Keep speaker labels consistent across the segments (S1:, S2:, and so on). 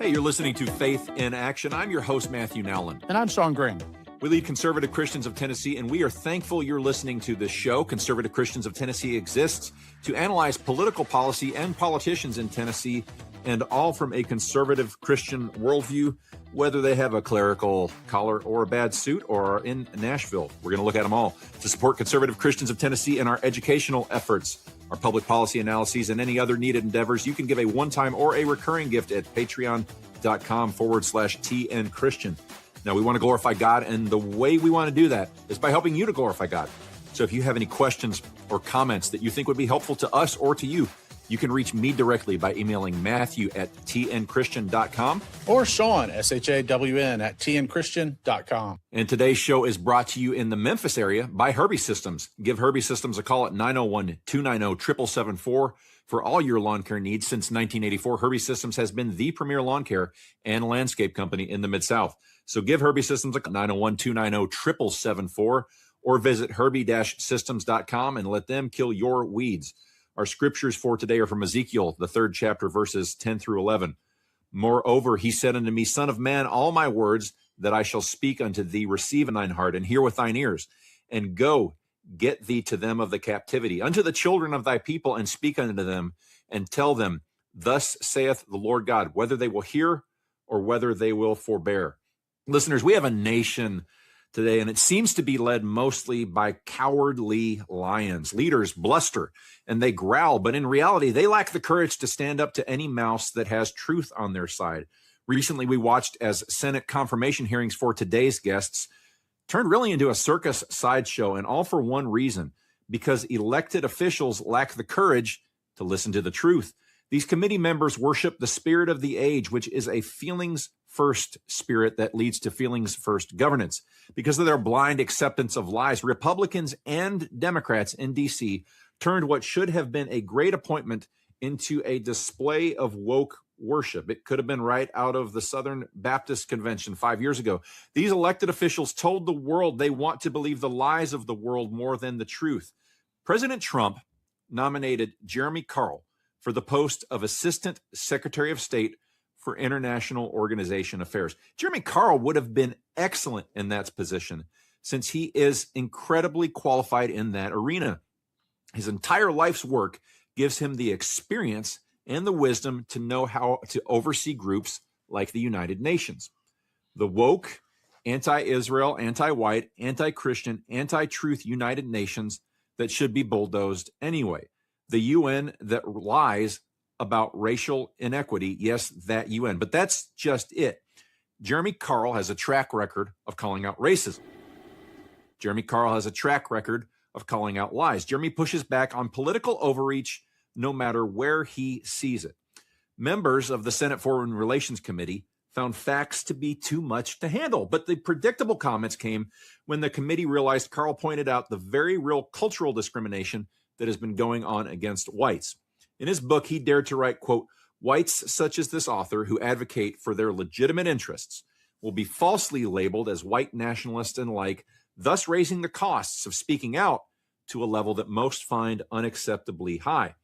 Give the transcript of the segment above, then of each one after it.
S1: Hey, you're listening to Faith in Action. I'm your host, Matthew Nowland.
S2: And I'm Shawn Graham.
S1: We lead Conservative Christians of Tennessee, and we are thankful you're listening to this show. Conservative Christians of Tennessee exists to analyze political policy and politicians in Tennessee, and all from a conservative Christian worldview, whether they have a clerical collar or a bad suit or are in Nashville. We're going to look at them all to support conservative Christians of Tennessee in our educational efforts, our public policy analyses, and any other needed endeavors. You can give a one-time or a recurring gift at patreon.com/TN Christian. Now, we want to glorify God, and the way we want to do that is by helping you to glorify God. So if you have any questions or comments that you think would be helpful to us or to you, you can reach me directly by emailing Matthew@tnchristian.com.
S2: Or Shawn, SHAWN, @tnchristian.com.
S1: And today's show is brought to you in the Memphis area by Herbi-Systems. Give Herbi-Systems a call at 901-290-7774 for all your lawn care needs. Since 1984, Herbi-Systems has been the premier lawn care and landscape company in the Mid-South. So give Herbi-Systems a call, 901-290-7774, or visit Herbi-Systems.com and let them kill your weeds. Our scriptures for today are from Ezekiel, the 3rd chapter, verses 10 through 11. Moreover, he said unto me, Son of man, all my words that I shall speak unto thee, receive in thine heart, and hear with thine ears, and go, get thee to them of the captivity, unto the children of thy people, and speak unto them, and tell them, Thus saith the Lord God, whether they will hear or whether they will forbear. Listeners, we have a nation today, and it seems to be led mostly by cowardly lions. Leaders bluster and they growl, but in reality, they lack the courage to stand up to any mouse that has truth on their side. Recently, we watched as Senate confirmation hearings for today's guests turned really into a circus sideshow, and all for one reason, because elected officials lack the courage to listen to the truth. These committee members worship the spirit of the age, which is a feelings-first spirit that leads to feelings-first governance. Because of their blind acceptance of lies, Republicans and Democrats in D.C. turned what should have been a great appointment into a display of woke worship. It could have been right out of the Southern Baptist Convention 5 years ago. These elected officials told the world they want to believe the lies of the world more than the truth. President Trump nominated Jeremy Carl for the post of Assistant Secretary of State for International Organization Affairs. Jeremy Carl would have been excellent in that position since he is incredibly qualified in that arena. His entire life's work gives him the experience and the wisdom to know how to oversee groups like the United Nations. The woke, anti-Israel, anti-white, anti-Christian, anti-truth United Nations that should be bulldozed anyway. The UN that lies about racial inequity. Yes, that UN. But that's just it. Jeremy Carl has a track record of calling out racism. Jeremy Carl has a track record of calling out lies. Jeremy pushes back on political overreach no matter where he sees it. Members of the Senate Foreign Relations Committee found facts to be too much to handle. But the predictable comments came when the committee realized Carl pointed out the very real cultural discrimination that has been going on against whites. In his book, he dared to write, quote, whites such as this author who advocate for their legitimate interests will be falsely labeled as white nationalists and like, thus raising the costs of speaking out to a level that most find unacceptably high.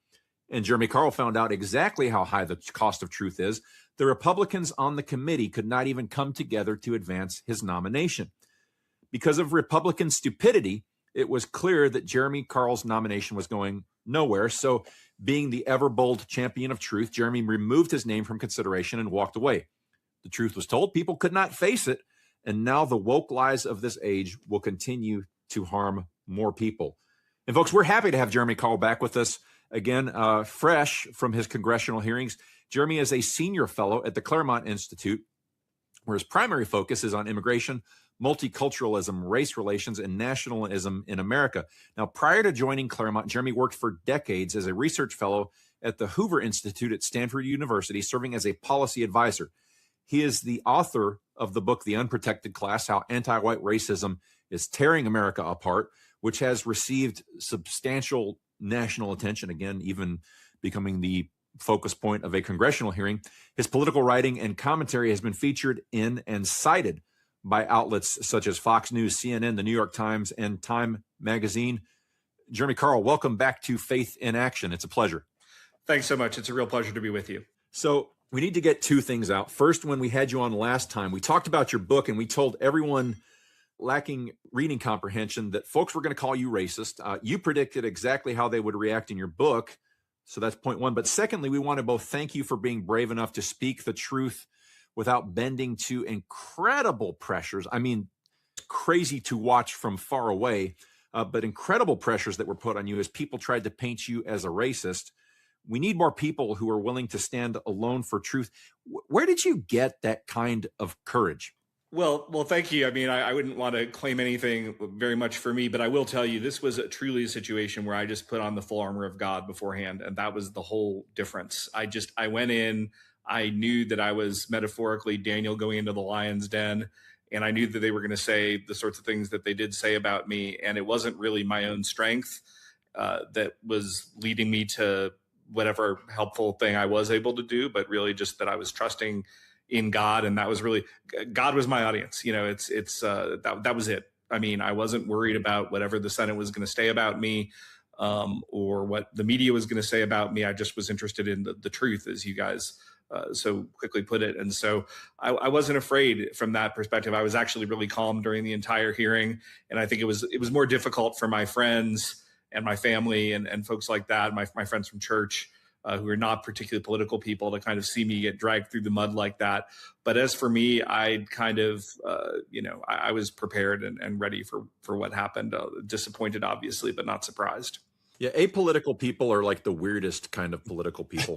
S1: And Jeremy Carl found out exactly how high the cost of truth is. The Republicans on the committee could not even come together to advance his nomination. Because of Republican stupidity, it was clear that Jeremy Carl's nomination was going nowhere. So being the ever bold champion of truth, Jeremy removed his name from consideration and walked away. The truth was told, people could not face it. And now the woke lies of this age will continue to harm more people. And folks, we're happy to have Jeremy Carl back with us again, fresh from his congressional hearings. Jeremy is a senior fellow at the Claremont Institute, where his primary focus is on immigration, multiculturalism, race relations, and nationalism in America. Now, prior to joining Claremont, Jeremy worked for decades as a research fellow at the Hoover Institute at Stanford University, serving as a policy advisor. He is the author of the book, The Unprotected Class, How Anti-White Racism is Tearing America Apart, which has received substantial national attention, again, even becoming the focus point of a congressional hearing. His political writing and commentary has been featured in and cited by outlets such as Fox News, CNN, the New York Times, and Time Magazine. Jeremy Carl, welcome back to Faith in Action. It's a pleasure.
S3: Thanks so much. It's a real pleasure to be with you.
S1: So we need to get two things out. First, when we had you on last time, we talked about your book and we told everyone lacking reading comprehension that folks were going to call you racist. You predicted exactly how they would react in your book. So that's point one. But secondly, we want to both thank you for being brave enough to speak the truth without bending to incredible pressures. I mean, it's crazy to watch from far away, but incredible pressures that were put on you as people tried to paint you as a racist. We need more people who are willing to stand alone for truth. Where did you get that kind of courage?
S3: Well, thank you. I mean, I wouldn't want to claim anything very much for me, but I will tell you, this was truly a situation where I just put on the full armor of God beforehand. And that was the whole difference. I went in, I knew that I was metaphorically Daniel going into the lion's den. And I knew that they were going to say the sorts of things that they did say about me. And it wasn't really my own strength that was leading me to whatever helpful thing I was able to do, but really just that I was trusting in God. And that was really, God was my audience. You know, that was it. I mean, I wasn't worried about whatever the Senate was going to say about me or what the media was going to say about me. I just was interested in the truth, as you guys so quickly put it. And so I wasn't afraid from that perspective. I was actually really calm during the entire hearing. And I think it was more difficult for my friends and my family and folks like that, my friends from church, who are not particularly political people, to kind of see me get dragged through the mud like that. But as for me, I kind of, I was prepared and ready for what happened. Disappointed, obviously, but not surprised.
S1: Yeah, apolitical people are like the weirdest kind of political people.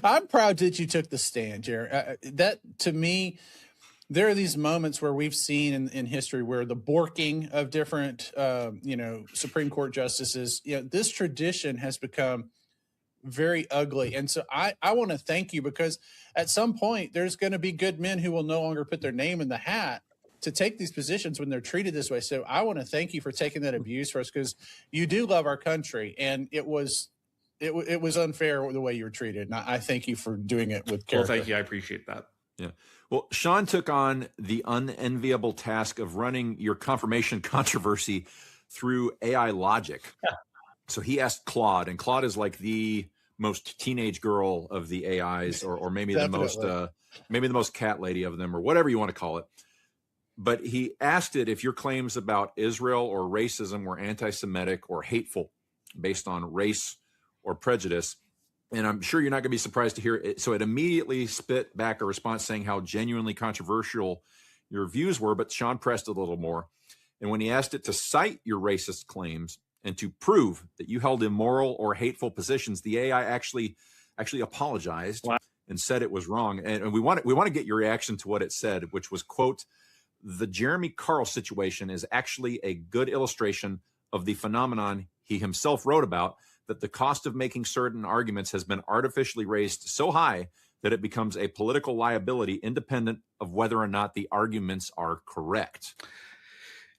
S2: I'm proud that you took the stand, Jared. That, to me, there are these moments where we've seen in history where the borking of different, Supreme Court justices, this tradition has become very ugly. And so I want to thank you, because at some point there's going to be good men who will no longer put their name in the hat to take these positions when they're treated this way. So I want to thank you for taking that abuse for us, because you do love our country, and it was unfair the way you were treated. And I thank you for doing it with character.
S3: Well, thank you. I appreciate that.
S1: Yeah. Well, Shawn took on the unenviable task of running your confirmation controversy through AI logic.
S3: Yeah.
S1: So he asked Claude, and Claude is like the most teenage girl of the AIs, or maybe the most cat lady of them, or whatever you want to call it. But he asked it if your claims about Israel or racism were anti-Semitic or hateful based on race or prejudice. And I'm sure you're not going to be surprised to hear it. So it immediately spit back a response saying how genuinely controversial your views were. But Shawn pressed a little more. And when he asked it to cite your racist claims and to prove that you held immoral or hateful positions, the AI actually apologized. Wow. And said it was wrong. And we want to get your reaction to what it said, which was, quote, "The Jeremy Carl situation is actually a good illustration of the phenomenon he himself wrote about, that the cost of making certain arguments has been artificially raised so high that it becomes a political liability independent of whether or not the arguments are correct."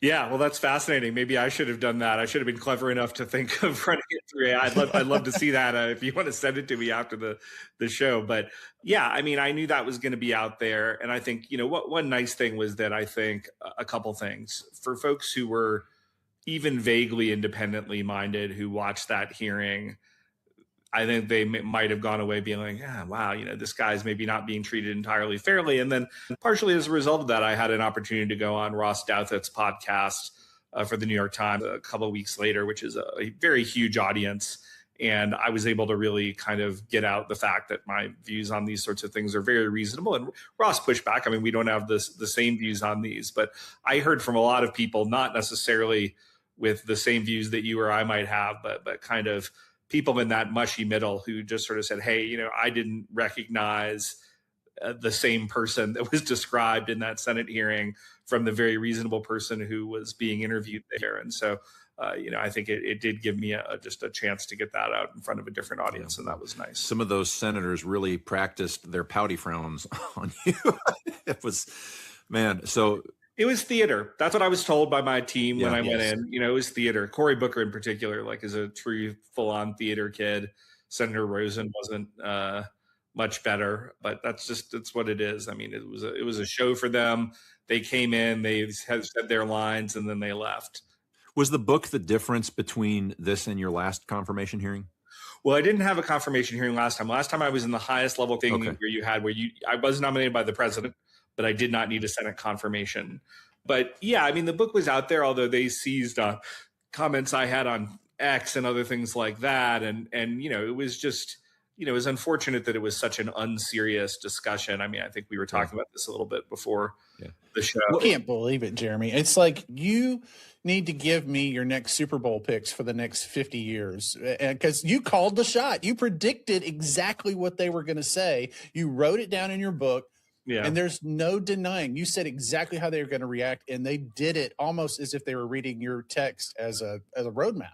S3: Yeah, well, that's fascinating. Maybe I should have done that. I should have been clever enough to think of running it through AI. I'd love to see that if you want to send it to me after the show. But yeah, I mean, I knew that was going to be out there. And I think, one nice thing was that I think a couple things for folks who were even vaguely independently minded, who watched that hearing, I think they might have gone away being like, yeah, wow, this guy's maybe not being treated entirely fairly. And then partially as a result of that, I had an opportunity to go on Ross Douthat's podcast for the New York Times a couple of weeks later, which is a very huge audience. And I was able to really kind of get out the fact that my views on these sorts of things are very reasonable. And Ross pushed back. I mean, we don't have the same views on these, but I heard from a lot of people, not necessarily with the same views that you or I might have, but kind of people in that mushy middle who just sort of said, hey, I didn't recognize the same person that was described in that Senate hearing from the very reasonable person who was being interviewed there. And so, I think it did give me just a chance to get that out in front of a different audience. Yeah. And that was nice.
S1: Some of those senators really practiced their pouty frowns on you. It was, man. So
S3: it was theater. That's what I was told by my team when I went in. It was theater. Cory Booker in particular, is a true full-on theater kid. Senator Rosen wasn't much better, but that's what it is. I mean, it was a show for them. They came in, they said their lines, and then they left.
S1: Was the book the difference between this and your last confirmation hearing?
S3: Well, I didn't have a confirmation hearing last time. Last time I was in the highest level thing where I was nominated by the president, but I did not need a Senate confirmation. But yeah, I mean, the book was out there, although they seized comments I had on X and other things like that. And it was just, it was unfortunate that it was such an unserious discussion. I mean, I think we were talking about this a little bit before the show.
S2: I can't believe it, Jeremy. It's like you need to give me your next Super Bowl picks for the next 50 years because you called the shot. You predicted exactly what they were going to say. You wrote it down in your book. Yeah. And there's no denying. You said exactly how they were going to react, and they did it almost as if they were reading your text as a roadmap.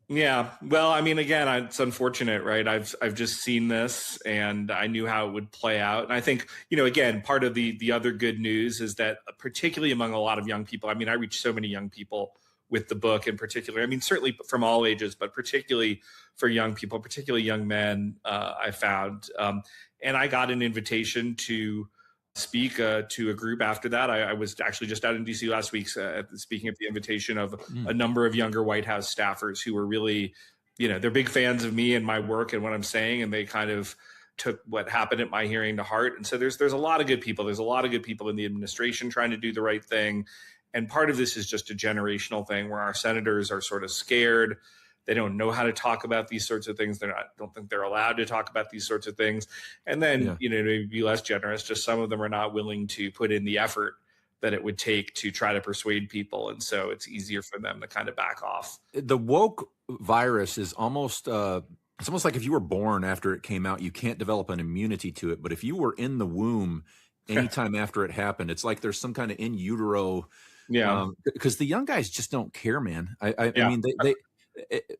S3: Yeah. Well, I mean, again, it's unfortunate, right? I've just seen this and I knew how it would play out. And I think, again, part of the other good news is that particularly among a lot of young people, I mean, I reach so many young people with the book in particular. I mean, certainly from all ages, but particularly for young people, particularly young men, I found. And I got an invitation to speak to a group after that. I was actually just out in DC last week speaking at the invitation of a number of younger White House staffers who were really, they're big fans of me and my work and what I'm saying. And they kind of took what happened at my hearing to heart. And so there's a lot of good people. There's a lot of good people in the administration trying to do the right thing. And part of this is just a generational thing where our senators are sort of scared. They don't know how to talk about these sorts of things. Don't think they're allowed to talk about these sorts of things. And then, to be less generous, just some of them are not willing to put in the effort that it would take to try to persuade people. And so it's easier for them to kind of back off.
S1: The woke virus is almost, it's almost like if you were born after it came out, you can't develop an immunity to it. But if you were in the womb anytime after it happened, it's like there's some kind of in utero. Yeah. Because the young guys just don't care, man. I mean,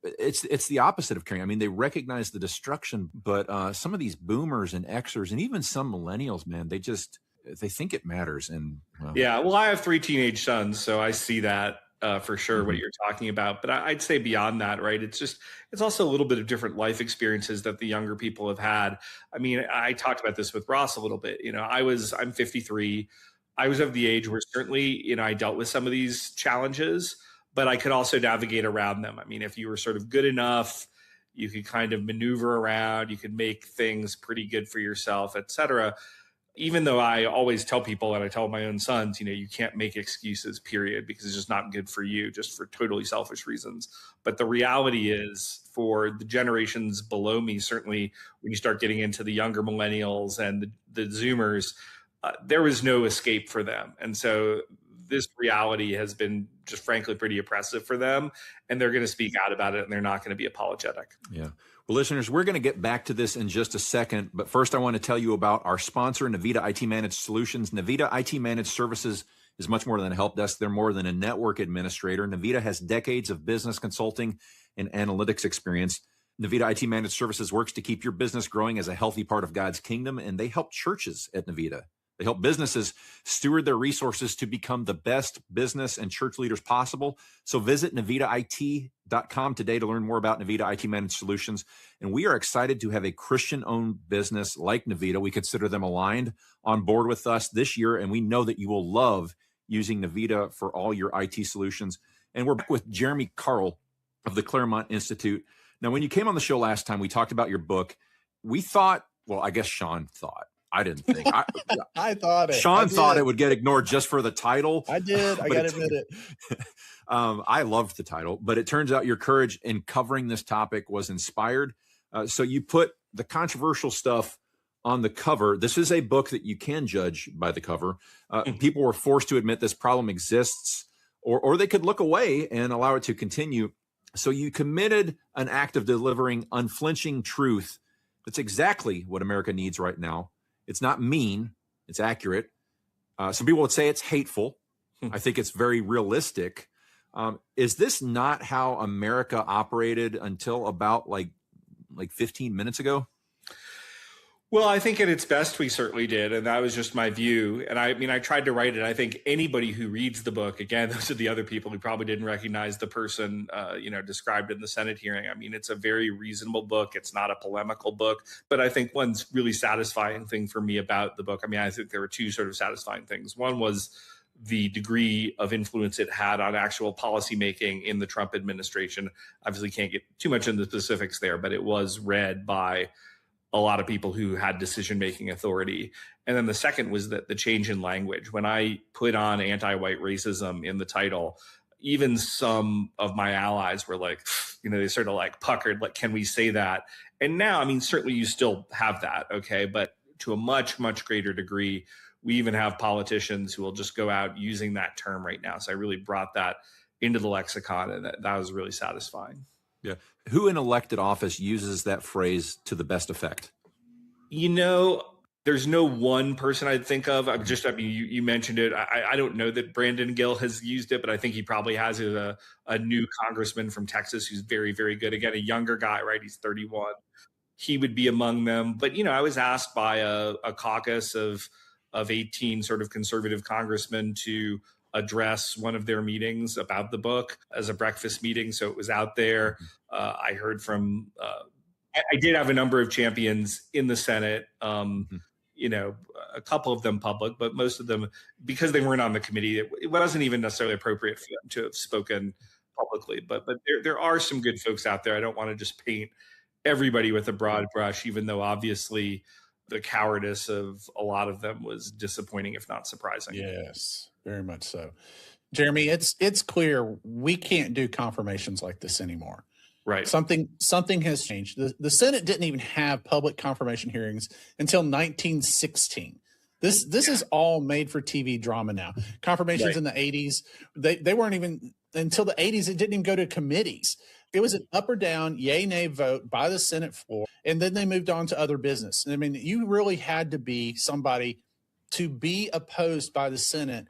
S1: it's the opposite of caring. I mean, they recognize the destruction, but some of these boomers and Xers and even some millennials, man, they think it matters. And
S3: well, I have 3 teenage sons, so I see that for sure what you're talking about. But I'd say beyond that, right? It's also a little bit of different life experiences that the younger people have had. I mean, I talked about this with Ross a little bit. I'm 53. I was of the age where certainly, I dealt with some of these challenges, but I could also navigate around them. I mean, if you were sort of good enough, you could kind of maneuver around, you could make things pretty good for yourself, et cetera. Even though I always tell people, and I tell my own sons, you can't make excuses, period, because it's just not good for you, just for totally selfish reasons. But the reality is for the generations below me, certainly when you start getting into the younger millennials and the Zoomers, there was no escape for them. And so this reality has been just frankly pretty oppressive for them, and they're going to speak out about it, and they're not going to be apologetic.
S1: Yeah. Well, listeners, we're going to get back to this in just a second, but first I want to tell you about our sponsor, Navita IT Managed Solutions. Navita IT Managed Services is much more than a help desk. They're more than a network administrator. Navita has decades of business consulting and analytics experience. Navita IT Managed Services works to keep your business growing as a healthy part of God's kingdom, and they help churches at Navita. They help businesses steward their resources to become the best business and church leaders possible. So visit NavitaIT.com today to learn more about Navita IT Managed Solutions. And we are excited to have a Christian-owned business like Navita. We consider them aligned on board with us this year, and we know that you will love using Navita for all your IT solutions. And we're back with Jeremy Carl of the Claremont Institute. Now, when you came on the show last time, we talked about your book. We thought, well, I guess Shawn thought, I didn't think.
S2: I thought it.
S1: Shawn thought it would get ignored just for the title.
S2: I did. I got to admit it.
S1: I loved the title, but it turns out your courage in covering this topic was inspired. So you put the controversial stuff on the cover. This is a book that you can judge by the cover. People were forced to admit this problem exists, or they could look away and allow it to continue. So you committed an act of delivering unflinching truth. That's exactly what America needs right now. It's not mean, it's accurate. Some people would say it's hateful. I think it's very realistic. Is this not how America operated until about like 15 minutes ago?
S3: Well, I think at its best, we certainly did. And that was just my view. And I mean, I tried to write it. I think anybody who reads the book, again, those are the other people who probably didn't recognize the person, described in the Senate hearing. I mean, it's a very reasonable book. It's not a polemical book. But I think one really satisfying thing for me about the book, I mean, I think there were 2 sort of satisfying things. One was the degree of influence it had on actual policymaking in the Trump administration. Obviously can't get too much into the specifics there, but it was read by a lot of people who had decision-making authority. And then the second was that the change in language. When I put on anti-white racism in the title, even some of my allies were like, they sort of like puckered, like, can we say that? And now, I mean, certainly you still have that, okay? But to a much, much greater degree, we even have politicians who will just go out using that term right now. So I really brought that into the lexicon, and that was really satisfying.
S1: Yeah. Who in elected office uses that phrase to the best effect?
S3: There's no one person I'd think of. You mentioned it. I don't know that Brandon Gill has used it, but I think he probably has it. A new congressman from Texas who's very, very good. Again, a younger guy, right? He's 31. He would be among them. But, I was asked by a caucus of 18 sort of conservative congressmen to address one of their meetings about the book as a breakfast meeting. So it was out there. I heard from, I did have a number of champions in the Senate, a couple of them public, but most of them, because they weren't on the committee, it wasn't even necessarily appropriate for them to have spoken publicly. But there are some good folks out there. I don't want to just paint everybody with a broad brush, even though obviously the cowardice of a lot of them was disappointing, if not surprising.
S2: Yes, very much so. Jeremy, it's clear we can't do confirmations like this anymore.
S3: Right.
S2: Something has changed. The Senate didn't even have public confirmation hearings until 1916. This is all made for TV drama now. Confirmations in the 80s, they weren't even until the 80s. It didn't even go to committees. It was an up or down, yay, nay vote by the Senate floor. And then they moved on to other business. I mean, you really had to be somebody to be opposed by the Senate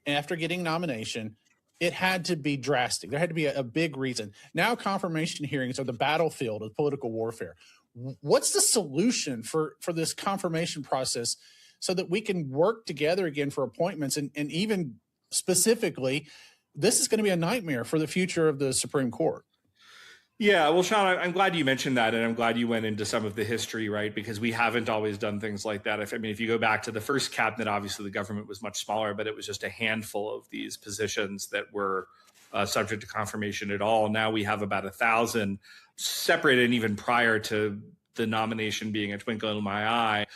S2: after getting nomination. It had to be drastic. There had to be a big reason. Now confirmation hearings are the battlefield of political warfare. What's the solution for this confirmation process so that we can work together again for appointments? And even specifically, this is going to be a nightmare for the future of the Supreme Court.
S3: Yeah, well, Shawn, I'm glad you mentioned that, and I'm glad you went into some of the history, right? Because we haven't always done things like that. If you go back to the first cabinet, obviously the government was much smaller, but it was just a handful of these positions that were subject to confirmation at all. Now we have about 1,000 separated, and even prior to the nomination being a twinkle in my eye,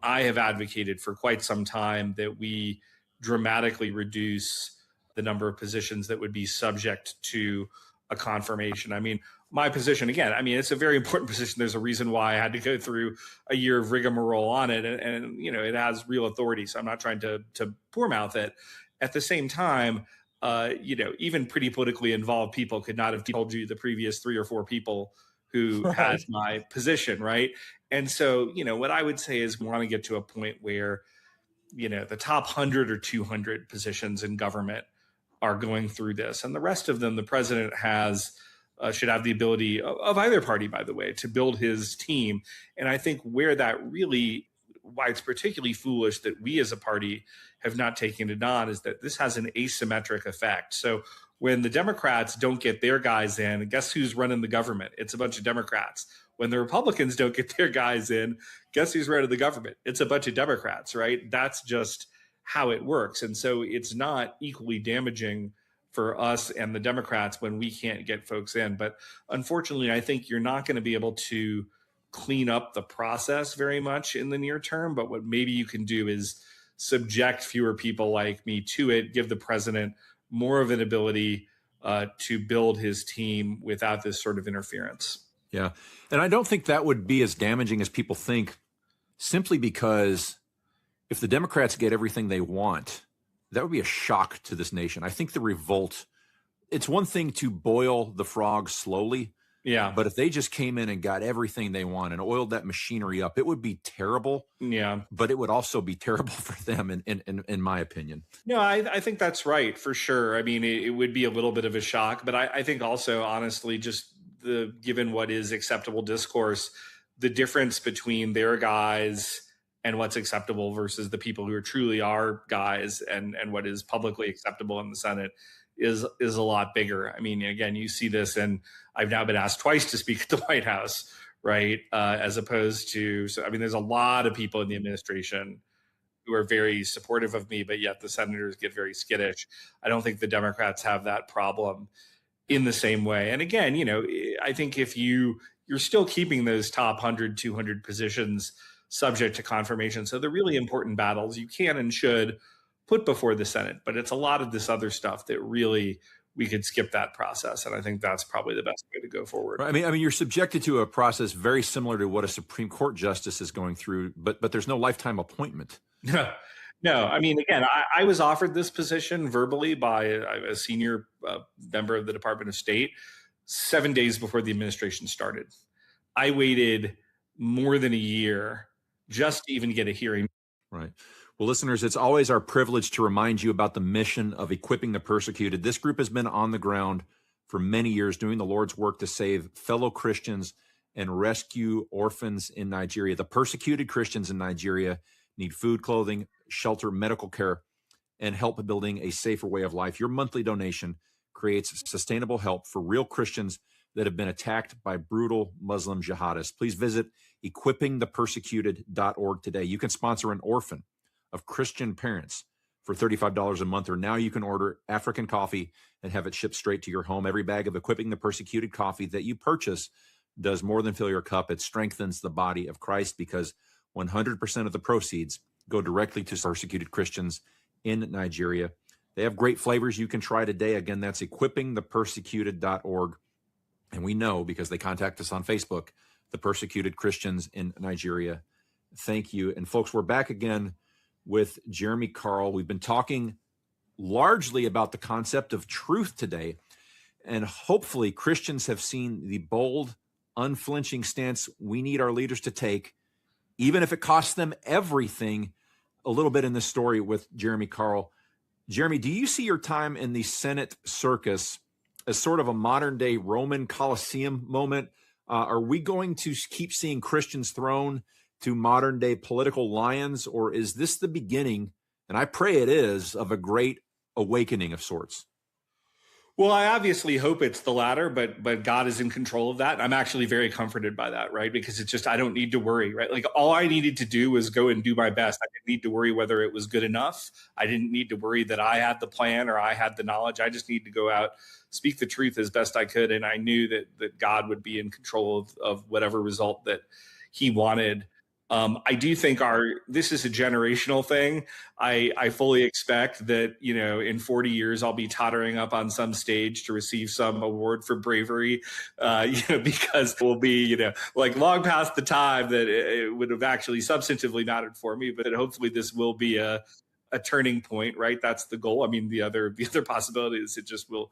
S3: I have advocated for quite some time that we dramatically reduce the number of positions that would be subject to a confirmation. I mean, my position, again, it's a very important position. There's a reason why I had to go through a year of rigmarole on it. And it has real authority. So I'm not trying to poor mouth it. At the same time, even pretty politically involved people could not have told you the previous 3 or 4 people who had my position, right? And so, what I would say is we want to get to a point where, the top 100 or 200 positions in government are going through this. And the rest of them, the president should have the ability of either party, by the way, to build his team. And I think why it's particularly foolish that we as a party have not taken it on is that this has an asymmetric effect. So when the Democrats don't get their guys in, guess who's running the government? It's a bunch of Democrats. When the Republicans don't get their guys in, guess who's running the government? It's a bunch of Democrats, right? That's just how it works. And so it's not equally damaging for us and the Democrats when we can't get folks in. But unfortunately, I think you're not going to be able to clean up the process very much in the near term. But what maybe you can do is subject fewer people like me to it, give the president more of an ability to build his team without this sort of interference.
S1: Yeah. And I don't think that would be as damaging as people think, simply because if the Democrats get everything they want, that would be a shock to this nation. I think the revolt, it's one thing to boil the frog slowly.
S3: Yeah.
S1: But if they just came in and got everything they want and oiled that machinery up, it would be terrible.
S3: Yeah.
S1: But it would also be terrible for them, in my opinion.
S3: No, I think that's right, for sure. It would be a little bit of a shock. But I think also, honestly, just given what is acceptable discourse, the difference between their guys and what's acceptable versus the people who are truly our guys and what is publicly acceptable in the Senate is a lot bigger. Again, you see this, and I've now been asked twice to speak at the White House, right? As opposed to, there's a lot of people in the administration who are very supportive of me, but yet the senators get very skittish. I don't think the Democrats have that problem in the same way. And again, I think if you're still keeping those top 100, 200 positions subject to confirmation. So the really important battles you can and should put before the Senate, but it's a lot of this other stuff that really we could skip that process. And I think that's probably the best way to go forward.
S1: I mean, you're subjected to a process very similar to what a Supreme Court justice is going through, but there's no lifetime appointment.
S3: No. I mean, again, I was offered this position verbally by a senior member of the Department of State 7 days before the administration started. I waited more than a year just to even get a hearing.
S1: Right. Well, listeners, it's always our privilege to remind you about the mission of equipping the persecuted. This group has been on the ground for many years doing the Lord's work to save fellow Christians and rescue orphans in Nigeria. The persecuted Christians in Nigeria need food, clothing, shelter, medical care, and help building a safer way of life. Your monthly donation creates sustainable help for real Christians that have been attacked by brutal Muslim jihadists. Please visit equippingthepersecuted.org today. You can sponsor an orphan of Christian parents for $35 a month, or now you can order African coffee and have it shipped straight to your home. Every bag of Equipping the Persecuted coffee that you purchase does more than fill your cup. It strengthens the body of Christ because 100% of the proceeds go directly to persecuted Christians in Nigeria. They have great flavors you can try today. Again, that's equippingthepersecuted.org. And we know, because they contact us on Facebook, the persecuted Christians in Nigeria. Thank you. And folks, we're back again with Jeremy Carl. We've been talking largely about the concept of truth today. And hopefully Christians have seen the bold, unflinching stance we need our leaders to take, even if it costs them everything, a little bit in this story with Jeremy Carl. Jeremy, do you see your time in the Senate circus as sort of a modern day Roman Colosseum moment? Are we going to keep seeing Christians thrown to modern day political lions, or is this the beginning, and I pray it is, of a great awakening of sorts?
S3: Well, I obviously hope it's the latter, but God is in control of that. I'm actually very comforted by that, right? Because it's just, I don't need to worry, right? Like, all I needed to do was go and do my best. I didn't need to worry whether it was good enough. I didn't need to worry that I had the plan or I had the knowledge. I just need to go out, speak the truth as best I could. And I knew that God would be in control of whatever result that he wanted. I do think this is a generational thing. I fully expect that, in 40 years, I'll be tottering up on some stage to receive some award for bravery, because we'll be, like long past the time that it would have actually substantively mattered for me. But hopefully this will be a turning point, right? That's the goal. I mean, the other possibility is it just will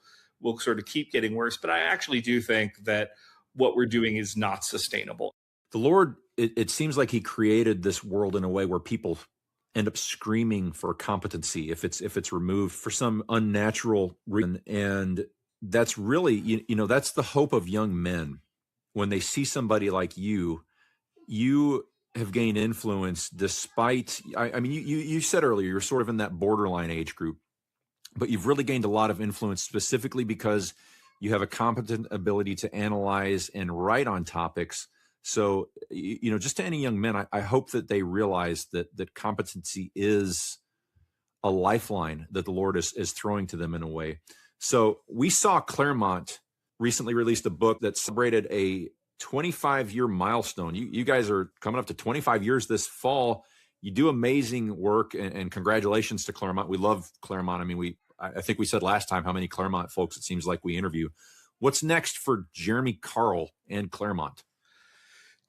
S3: sort of keep getting worse. But I actually do think that what we're doing is not sustainable.
S1: The Lord, it seems like he created this world in a way where people end up screaming for competency if it's removed for some unnatural reason. And that's really, that's the hope of young men. When they see somebody like you have gained influence despite, I mean, you said earlier, you're sort of in that borderline age group, but you've really gained a lot of influence specifically because you have a competent ability to analyze and write on topics. So, just to any young men, I hope that they realize that competency is a lifeline that the Lord is throwing to them in a way. So we saw Claremont recently released a book that celebrated a 25-year milestone. You guys are coming up to 25 years this fall. You do amazing work, and congratulations to Claremont. We love Claremont. I mean, I think we said last time how many Claremont folks it seems like we interview. What's next for Jeremy Carl and Claremont?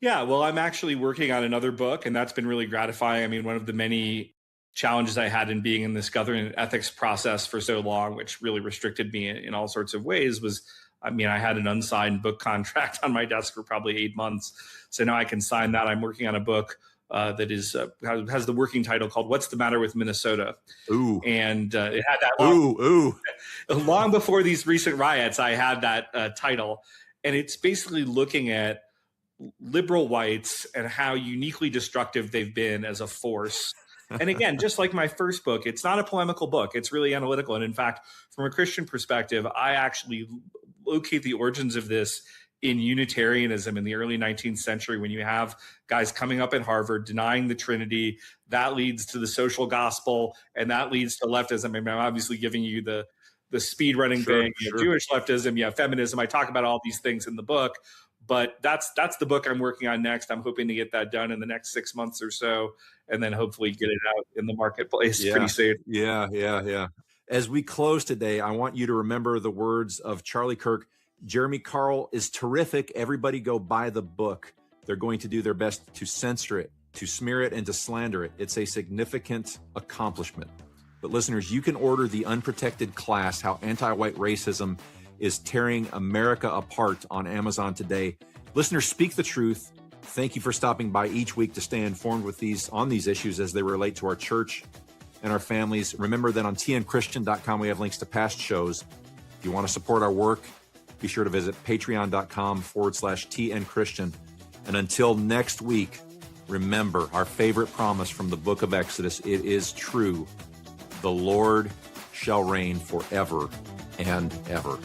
S3: Yeah, well, I'm actually working on another book, and that's been really gratifying. I mean, one of the many challenges I had in being in this government ethics process for so long, which really restricted me in all sorts of ways, was, I had an unsigned book contract on my desk for probably 8 months. So now I can sign that. I'm working on a book that is has the working title called "What's the Matter with Minnesota?"
S1: Ooh,
S3: and it had that long before these recent riots. I had that title, and it's basically looking at liberal whites and how uniquely destructive they've been as a force. And again, just like my first book, it's not a polemical book. It's really analytical. And in fact, from a Christian perspective, I actually locate the origins of this in Unitarianism in the early 19th century, when you have guys coming up at Harvard denying the Trinity, that leads to the social gospel, and that leads to leftism. I mean, I'm obviously giving you the speed running thing, Jewish leftism, feminism. I talk about all these things in the book, but that's the book I'm working on next. I'm hoping to get that done in the next 6 months or so, and then hopefully get it out in the marketplace pretty soon.
S1: Yeah. As we close today, I want you to remember the words of Charlie Kirk. Jeremy Carl is terrific. Everybody go buy the book. They're going to do their best to censor it, to smear it, and to slander it. It's a significant accomplishment. But listeners, you can order The Unprotected Class, How Anti-White Racism is Tearing America Apart on Amazon today. Listeners, speak the truth. Thank you for stopping by each week to stay informed on these issues as they relate to our church and our families. Remember that on tnchristian.com, we have links to past shows. If you want to support our work, be sure to visit patreon.com/tnchristian. And until next week, remember our favorite promise from the book of Exodus. It is true. The Lord shall reign forever and ever.